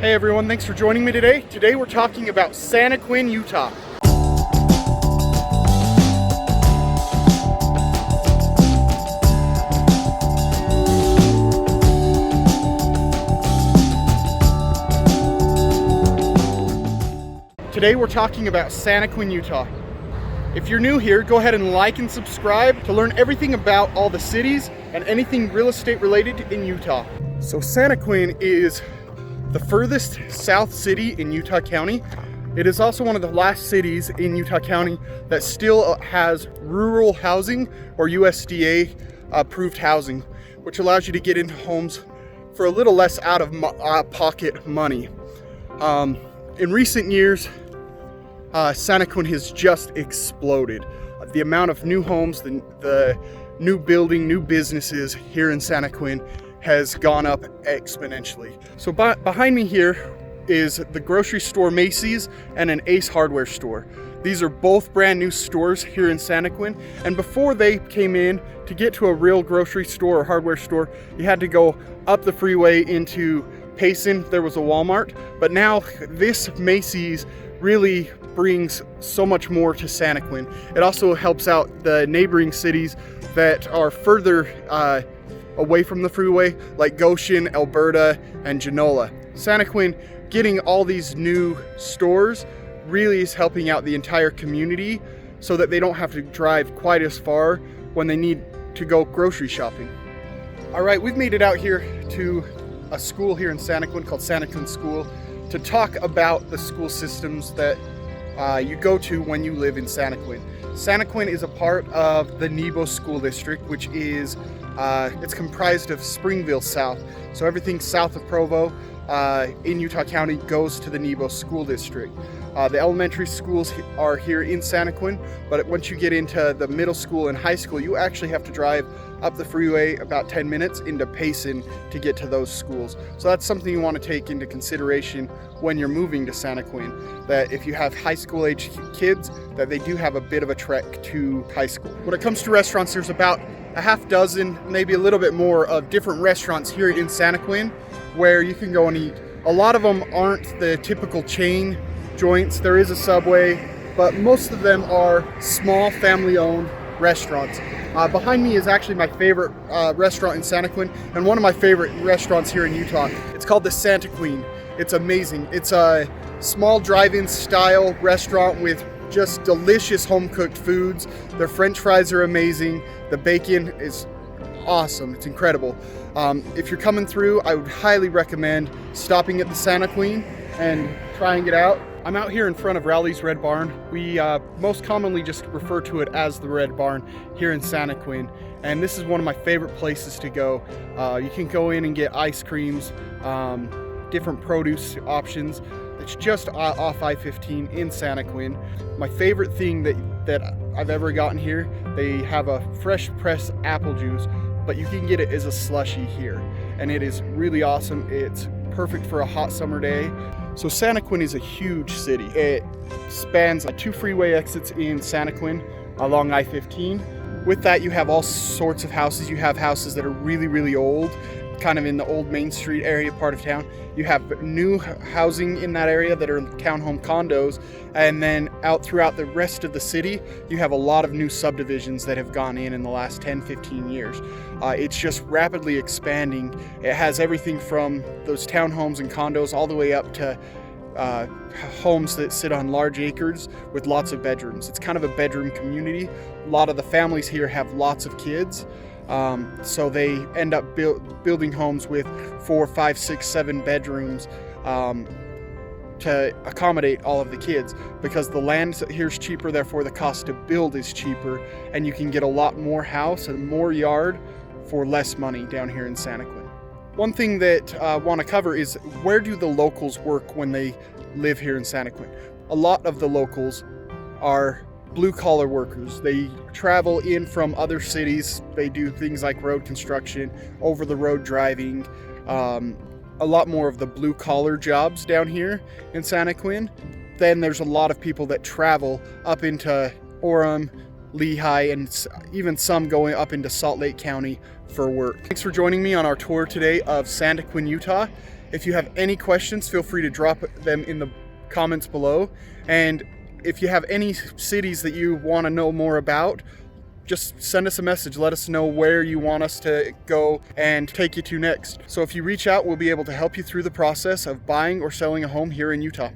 Hey everyone, thanks for joining me today. Today we're talking about Santaquin, Utah. Today we're talking about Santaquin, Utah. If you're new here, go ahead and like and subscribe to learn everything about all the cities and anything real estate related in Utah. So Santaquin is the furthest south city in Utah County. It is also one of the last cities in Utah County that still has rural housing or USDA approved housing, which allows you to get into homes for a little less out of pocket money. In recent years, Santaquin has just exploded. The amount of new homes, the new building, new businesses here in Santaquin has gone up exponentially. So behind me here is the grocery store Macy's and an Ace hardware store. These are both brand new stores here in Santaquin, and before they came in, to get to a real grocery store or hardware store, you had to go up the freeway into Payson. There was a Walmart, but now this Macy's really brings so much more to Santaquin. It also helps out the neighboring cities that are further away from the freeway, like Goshen, Alberta, and Genola. Santaquin getting all these new stores really is helping out the entire community so that they don't have to drive quite as far when they need to go grocery shopping. All right, we've made it out here to a school here in Santaquin called Santaquin School to talk about the school systems that you go to when you live in Santaquin. Santaquin is a part of the Nebo School District, which is it's comprised of Springville South. So everything south of Provo in Utah County goes to the Nebo School District. The elementary schools are here in Santaquin, but once you get into the middle school and high school, you actually have to drive up the freeway about 10 minutes into Payson to get to those schools. So that's something you want to take into consideration when you're moving to Santaquin, that if you have high school age kids, that they do have a bit of a trek to high school. When it comes to restaurants, there's about a half dozen, maybe a little bit more, of different restaurants here in Santaquin where you can go and eat. A lot of them aren't the typical chain joints. There is a Subway, but most of them are small family-owned restaurants. Behind me is actually my favorite restaurant in Santaquin, and one of my favorite restaurants here in Utah. It's called the Santaquin. It's amazing. It's a small drive-in style restaurant with just delicious home-cooked foods. Their French fries are amazing. The bacon is awesome. It's incredible. If you're coming through, I would highly recommend stopping at the Santaquin and trying it out. I'm out here in front of Rowley's Red Barn. We most commonly just refer to it as the Red Barn here in Santaquin, and this is one of my favorite places to go. You can go in and get ice creams, different produce options. It's just off I-15 in Santaquin. My favorite thing that I've ever gotten here, they have a fresh pressed apple juice, but you can get it as a slushie here, and it is really awesome. It's perfect for a hot summer day. So Santaquin is a huge city. It spans 2 freeway exits in Santaquin along I-15. With that, you have all sorts of houses. You have houses that are really, really old, kind of in the old Main Street area part of town. You have new housing in that area that are townhome condos, and then out throughout the rest of the city, you have a lot of new subdivisions that have gone in the last 10-15 years. It's just rapidly expanding. It has everything from those townhomes and condos all the way up to homes that sit on large acres with lots of bedrooms. It's kind of a bedroom community. A lot of the families here have lots of kids. So they end up building homes with 4, 5, 6, 7 bedrooms to accommodate all of the kids, because the land here's cheaper, therefore the cost to build is cheaper, and you can get a lot more house and more yard for less money down here in Santaquin. One thing that I want to cover is, where do the locals work when they live here in Santaquin? A lot of the locals are blue-collar workers. They travel in from other cities. They do things like road construction, over-the-road driving, a lot more of the blue-collar jobs down here in Santaquin. Then there's a lot of people that travel up into Orem, Lehi, and even some going up into Salt Lake County for work. Thanks for joining me on our tour today of Santaquin, Utah. If you have any questions, feel free to drop them in the comments below. And if you have any cities that you want to know more about, just send us a message. Let us know where you want us to go and take you to next. So if you reach out, we'll be able to help you through the process of buying or selling a home here in Utah.